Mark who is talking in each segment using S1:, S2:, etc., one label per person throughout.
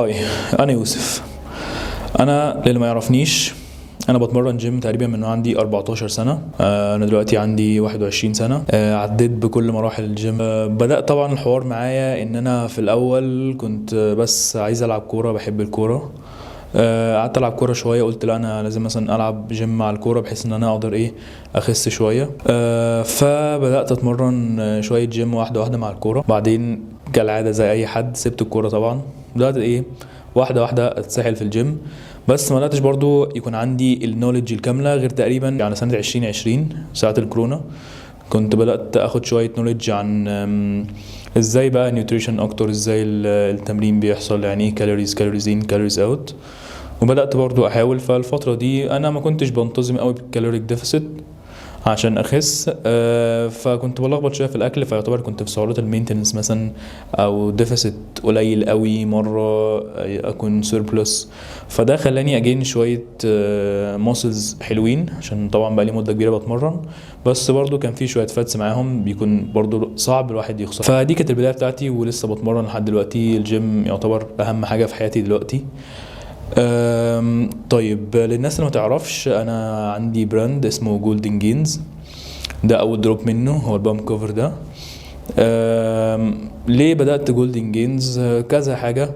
S1: هاي، انا يوسف. انا للي ما يعرفنيش، انا بتمرن جيم تقريبا من عندي 14 سنه. انا دلوقتي عندي 21 سنه. عديت بكل مراحل الجيم. بدات طبعا الحوار معايا ان انا في الاول كنت بس عايز العب كوره، بحب الكوره. قعدت العب كوره شويه، قلت لا انا لازم مثلا العب جيم مع الكوره بحيث ان انا اقدر اخس شويه. فبدات اتمرن شويه جيم واحده واحده مع الكوره. بعدين كالعاده زي اي حد سبت الكوره طبعا. بدات واحده واحده اتسحل في الجيم. بس ما بداتش برضو يكون عندي النولج الكامله غير تقريبا يعني سنه 2020 ساعه الكورونا. كنت بدات اخد شويه نولج عن ازاي بقى نيوتريشن اكتر، ازاي التمرين بيحصل، يعني ايه كالوريز ان كالوريز اوت. وبدات برضو احاول. فالفتره دي انا ما كنتش بنتظم قوي بالكالوريك ديفيسيت عشان اخس. فكنت بلخبط شويه في الاكل، فيعتبر كنت في سعرات المينتنس مثلا او ديفيسيت قليل قوي، مره اكون سيربلس. فده خلاني اجين شويه ماسلز حلوين، عشان طبعا بقى لي مده كبيره بتمرن. بس برضو كان في شويه فاتس معاهم، بيكون برضو صعب الواحد يخسر. فدي كانت البدايه بتاعتي، ولسه بتمرن لحد دلوقتي. الجيم يعتبر اهم حاجه في حياتي دلوقتي. طيب، للناس اللي ما تعرفش، انا عندي براند اسمه جولدن جينز. ده اول دروب منه هو البام كوفر ده. ليه بدأت جولدن جينز؟ كذا حاجة.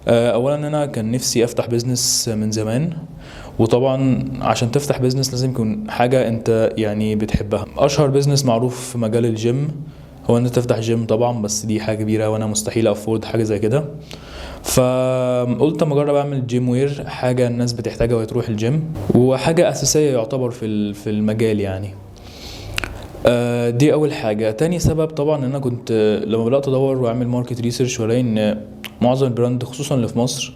S1: اولا انا كان نفسي افتح بيزنس من زمان، وطبعا عشان تفتح بيزنس لازم يكون حاجة انت يعني بتحبها. اشهر بيزنس معروف في مجال الجيم هو ان انت تفتح جيم طبعا، بس دي حاجة كبيرة وانا مستحيل افورد حاجة زي كده. فقلت اما اجرب اعمل جيم وير، حاجه الناس بتحتاجها وهي تروح الجيم، وحاجه اساسيه يعتبر في المجال يعني. دي اول حاجه. تاني سبب طبعا ان انا كنت لما بدات ادور واعمل ماركت ريسيرش والاقي ان معظم البراند خصوصا اللي في مصر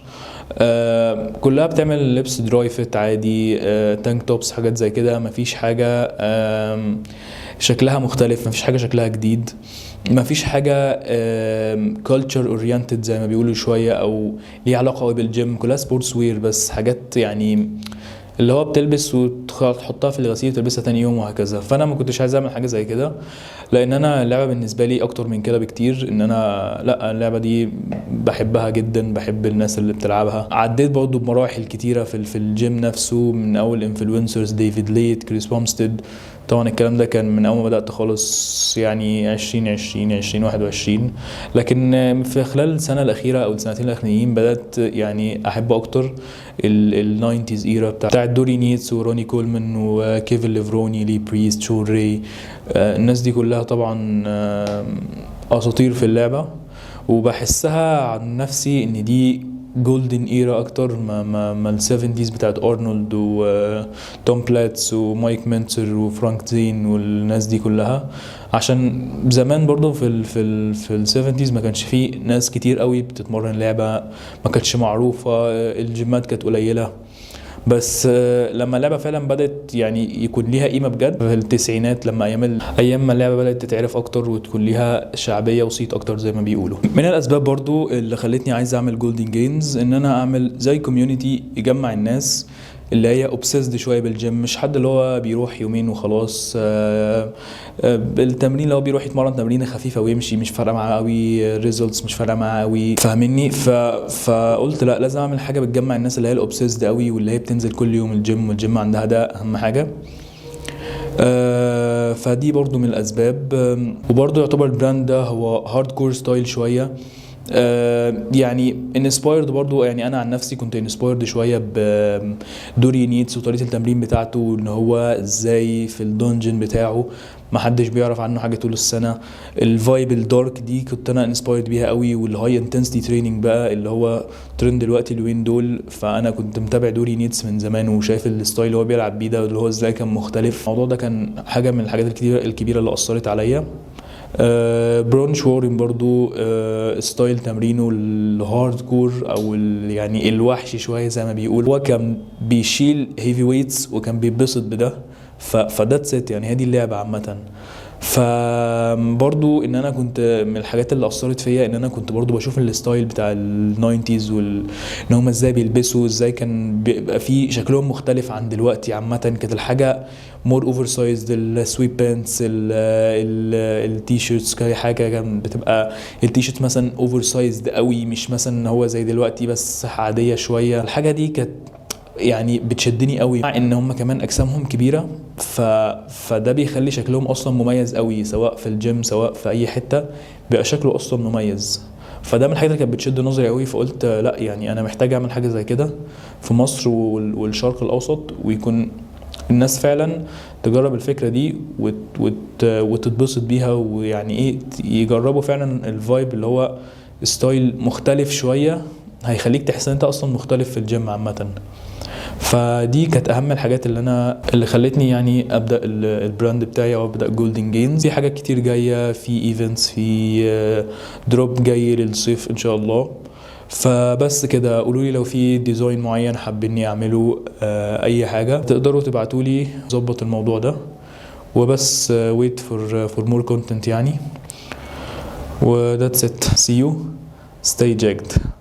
S1: كلها بتعمل لبس دراي فيت عادي، تانك توبس، حاجات زي كده. مفيش حاجه شكلها مختلف، مفيش حاجه شكلها جديد، مفيش حاجه كلتشر اورينتد زي ما بيقولوا شويه، او ليها علاقه قوي بالجيم. كلها سبورتس وير، بس حاجات يعني اللي هو بتلبس وتحطها في الغسيل وتلبسها تاني يوم وهكذا. فانا ما كنتش عايز اعمل حاجه زي كده، لان انا اللعبه بالنسبه لي اكتر من كده بكتير. ان انا لا، اللعبه دي بحبها جدا، بحب الناس اللي بتلعبها. عديت برضو بمراحل كتيره في الجيم نفسه، من اول انفلونسرز ديفيد ليت، كريس بومستيد. طبعا الكلام ده كان من اول ما بدات خالص، يعني 2020 2021. لكن في خلال السنه الاخيره او السنتين الاخرانيين بدات يعني احب اكتر الناينتيز ايرا بتاعت دوري نيتس وروني كولمان وكيفن ليفروني، لي بريست، شون ري. الناس دي كلها طبعا اساطير في اللعبه، وبحسها عن نفسي ان دي جولدن ايرا اكتر ما السيفنتيز بتاعت ارنولد وتوم بلاتس ومايك مينتر وفرانك زين والناس دي كلها. عشان زمان برضو في السيفنتيز ما كانش فيه ناس كتير قوي بتتمرن لعبه، ما كانتش معروفه، الجيمات كانت قليله. بس لما اللعبه فعلا بدات يعني يكون ليها قيمه بجد في التسعينات، لما ايام ما اللعبه بدات تتعرف اكتر وتكون ليها شعبيه وصيت اكتر زي ما بيقولوا. من الاسباب برضو اللي خلتني عايز اعمل جولدن جيمز ان انا اعمل زي كوميونتي يجمع الناس اللي هي اوبسيسد شويه بالجيم، مش حد اللي هو بيروح يومين وخلاص. التمرين اللي هو بيروح يتمرن تمرين خفيفه ويمشي، مش فارقه معاه قوي ريزلتس، مش فارقه معاه قوي، فاهمني؟ فقلت لا، لازم اعمل حاجه بتجمع الناس اللي هي الاوبسيسد قوي، واللي هي بتنزل كل يوم الجيم، والجيم عندها ده اهم حاجه. فدي برضو من الاسباب. وبرضو يعتبر البراند ده هو هارد كور ستايل شويه. يعني انسبايرد برضو، يعني انا عن نفسي كنت انسبايرد شويه بدوري نيتس وطريقه التمرين بتاعته، ان هو ازاي في الدونجن بتاعه محدش بيعرف عنه حاجه طول السنه. الفايب الدارك دي كنت انا انسبايرد بيها قوي، والهاي انتنسيتي تريننج بقى اللي هو ترند دلوقتي اليومين دول. فانا كنت متابع دوري نيتس من زمان، وشايف الستايل اللي هو بيلعب بيه ده اللي هو ازاي كان مختلف. الموضوع ده كان حاجه من الحاجات الكبيره اللي اثرت عليا. برونش وارين برضو ستايل تمرينه الهارد كور او يعني الوحشي شويه زي ما بيقول. هو كان بيشيل هيفي ويتس وكان بيتبسط بده. فده سيت يعني، هذه اللعبه عامه. فبرضو ان انا كنت من الحاجات اللي اثرت فيا ان انا كنت برضو بشوف الستايل بتاع الناينتيز ان هم ازاي بيلبسوا، ازاي كان بيبقى في شكلهم مختلف عن دلوقتي. عامه كانت الحاجه مور اوفر سايزد، السويت بانتس، التي شيرتس، كل حاجه كان بتبقى التي شيرت مثلا اوفر سايزد قوي، مش مثلا هو زي دلوقتي بس عاديه شويه. الحاجه دي كانت يعني بتشدني قوي، مع ان هم كمان اجسامهم كبيره، فده بيخلي شكلهم اصلا مميز قوي، سواء في الجيم سواء في اي حته بيبقى شكله اصلا مميز. فده من الحاجات اللي كانت بتشد نظري قوي، فقلت لا يعني انا محتاج اعمل حاجه زي كده في مصر والشرق الاوسط، ويكون الناس فعلا تجرب الفكره دي وتتبسط بيها، ويعني ايه يجربوا فعلا الفايب اللي هو ستايل مختلف شويه، هيخليك تحس ان انت اصلا مختلف في الجيم عامه. فدي كانت اهم الحاجات اللي خلتني يعني ابدا البراند بتاعي او ابدا جولدن جينز. في حاجات كتير جايه، في ايفنتس، في دروب جاي للصيف ان شاء الله. فبس كده، قولوا لي لو في ديزاين معين حابين اعمله، اي حاجه تقدروا تبعتوا لي ظبط الموضوع ده. وبس wait for more content يعني. و that's it. See you. Stay jagged.